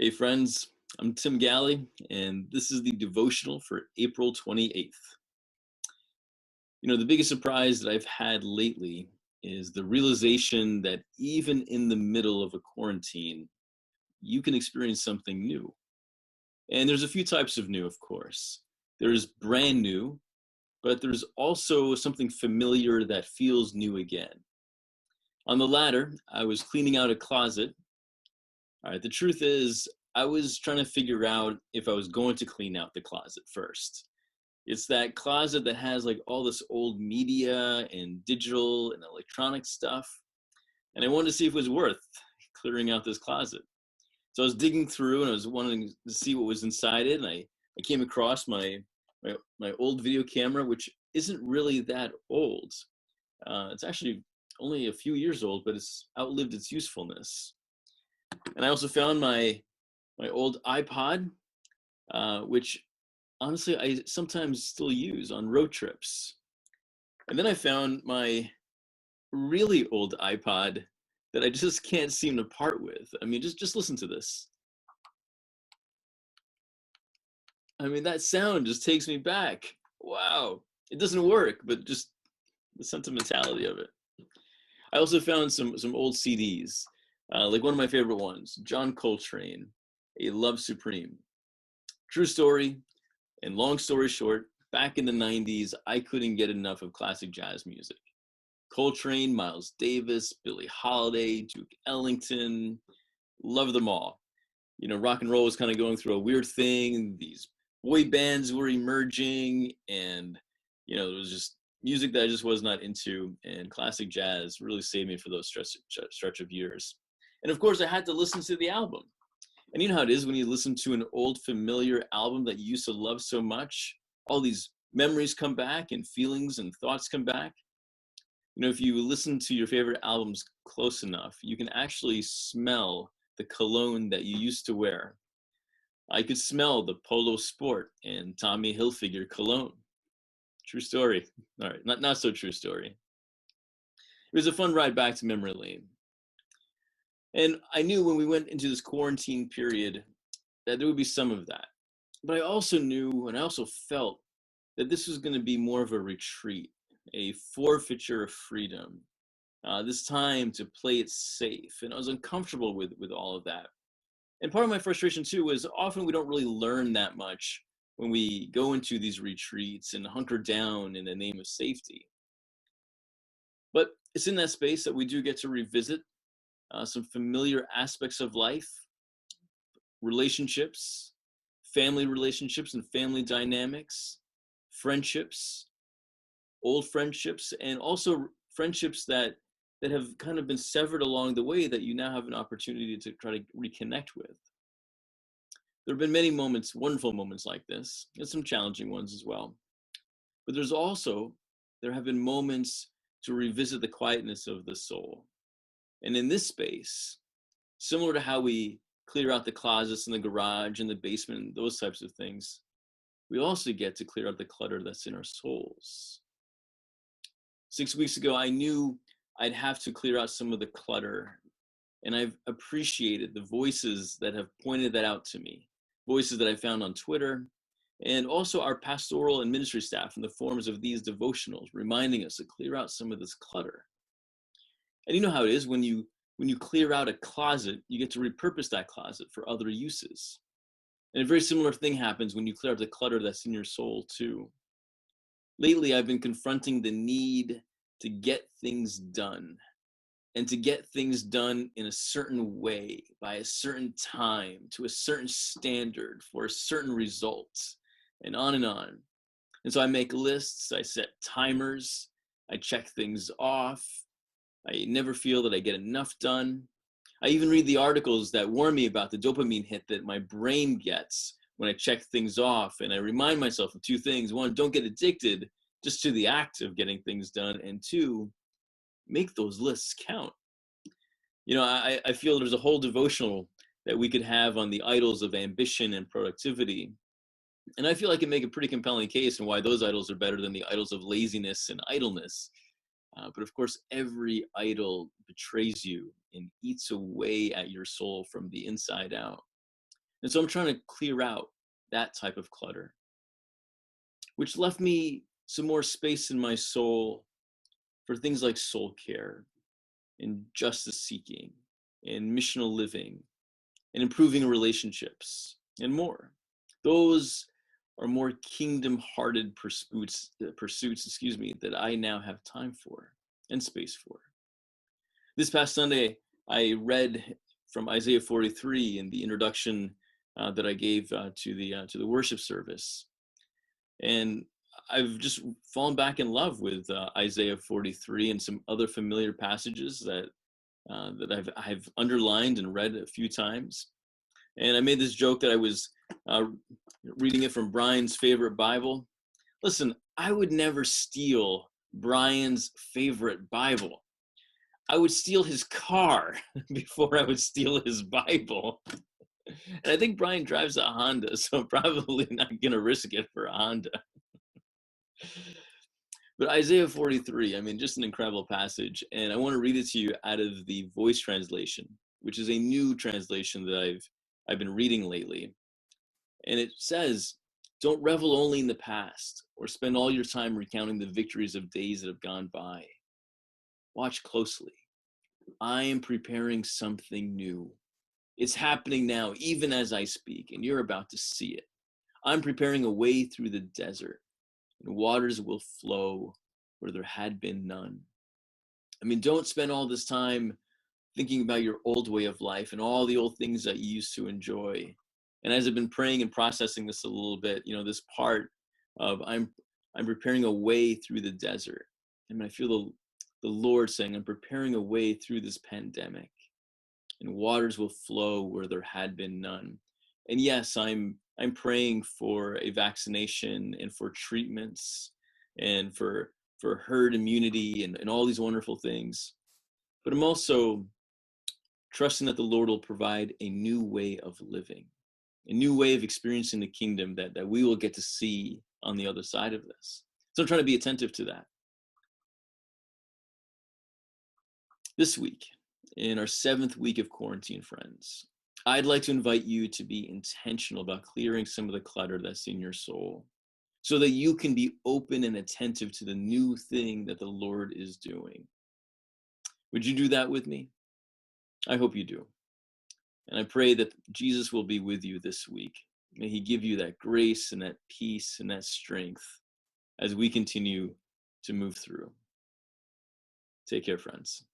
Hey friends, I'm Tim Galley, and this is the devotional for April 28th. The biggest surprise that I've had lately is the realization that even in the middle of a quarantine, you can experience something new. And there's a few types of new, of course. There's brand new, but there's also something familiar that feels new again. On the latter, I was cleaning out a closet. All right, the truth is, I was trying to figure out if I was going to clean out the closet first. It's that closet that has like all this old media and digital and electronic stuff. And I wanted to see if it was worth clearing out this closet. So I was digging through and I was wanting to see what was inside it. And I came across my old video camera, which isn't really that old. It's actually only a few years old, but it's outlived its usefulness. And I also found my old iPod, which honestly I sometimes still use on road trips. And then I found my really old iPod that I just can't seem to part with. I mean, just listen to this. I mean, that sound just takes me back. Wow. It doesn't work, but just the sentimentality of it. I also found some old CDs, like one of my favorite ones, John Coltrane, A Love Supreme. True story, and long story short, back in the 90s, I couldn't get enough of classic jazz music. Coltrane, Miles Davis, Billie Holiday, Duke Ellington, love them all. Rock and roll was kind of going through a weird thing. These boy bands were emerging, and it was just music that I just was not into, and classic jazz really saved me for those stretch of years. And of course, I had to listen to the album. And you know how it is when you listen to an old familiar album that you used to love so much, all these memories come back and feelings and thoughts come back. If you listen to your favorite albums close enough, you can actually smell the cologne that you used to wear. I could smell the Polo Sport and Tommy Hilfiger cologne. True story. All right, not so true story. It was a fun ride back to memory lane. And I knew when we went into this quarantine period that there would be some of that. But I also knew and I also felt that this was going to be more of a retreat, a forfeiture of freedom, this time to play it safe. And I was uncomfortable with all of that. And part of my frustration too was often we don't really learn that much when we go into these retreats and hunker down in the name of safety. But it's in that space that we do get to revisit some familiar aspects of life, relationships, family relationships and family dynamics, friendships, old friendships, and also friendships that have kind of been severed along the way that you now have an opportunity to try to reconnect with. There have been many moments, wonderful moments like this, and some challenging ones as well. But there have been moments to revisit the quietness of the soul. And in this space, similar to how we clear out the closets in the garage and the basement and those types of things, we also get to clear out the clutter that's in our souls. 6 weeks ago, I knew I'd have to clear out some of the clutter, and I've appreciated the voices that have pointed that out to me, voices that I found on Twitter, and also our pastoral and ministry staff in the forms of these devotionals, reminding us to clear out some of this clutter. And you know how it is when you clear out a closet, you get to repurpose that closet for other uses. And a very similar thing happens when you clear out the clutter that's in your soul too. Lately, I've been confronting the need to get things done, and to get things done in a certain way, by a certain time, to a certain standard, for a certain result, and on and on. And so I make lists, I set timers, I check things off. I never feel that I get enough done. I even read the articles that warn me about the dopamine hit that my brain gets when I check things off. And I remind myself of two things. One, don't get addicted just to the act of getting things done. And two, make those lists count. I feel there's a whole devotional that we could have on the idols of ambition and productivity. And I feel I can make a pretty compelling case on why those idols are better than the idols of laziness and idleness. But of course, every idol betrays you and eats away at your soul from the inside out. And so I'm trying to clear out that type of clutter, which left me some more space in my soul for things like soul care and justice seeking and missional living and improving relationships and more. Those are more kingdom-hearted pursuits, that I now have time for and space for. This past Sunday, I read from Isaiah 43 in the introduction that I gave to the worship service, and I've just fallen back in love with Isaiah 43 and some other familiar passages that I've underlined and read a few times. And I made this joke that I was reading it from Brian's favorite Bible. Listen, I would never steal Brian's favorite Bible. I would steal his car before I would steal his Bible. And I think Brian drives a Honda, so I'm probably not going to risk it for a Honda. But Isaiah 43, I mean, just an incredible passage. And I want to read it to you out of the Voice translation, which is a new translation that I've been reading lately. And it says, "Don't revel only in the past or spend all your time recounting the victories of days that have gone by. Watch closely. I am preparing something new. It's happening now, even as I speak, and you're about to see it. I'm preparing a way through the desert, and waters will flow where there had been none." I mean, don't spend all this time thinking about your old way of life and all the old things that you used to enjoy. And as I've been praying and processing this a little bit, this part of I'm preparing a way through the desert. I mean, I feel the Lord saying, I'm preparing a way through this pandemic, and waters will flow where there had been none. And yes, I'm praying for a vaccination and for treatments and for herd immunity and all these wonderful things. But I'm also trusting that the Lord will provide a new way of living, a new way of experiencing the kingdom that we will get to see on the other side of this. So I'm trying to be attentive to that. This week, in our 7th week of quarantine, friends, I'd like to invite you to be intentional about clearing some of the clutter that's in your soul so that you can be open and attentive to the new thing that the Lord is doing. Would you do that with me? I hope you do. And I pray that Jesus will be with you this week. May he give you that grace and that peace and that strength as we continue to move through. Take care, friends.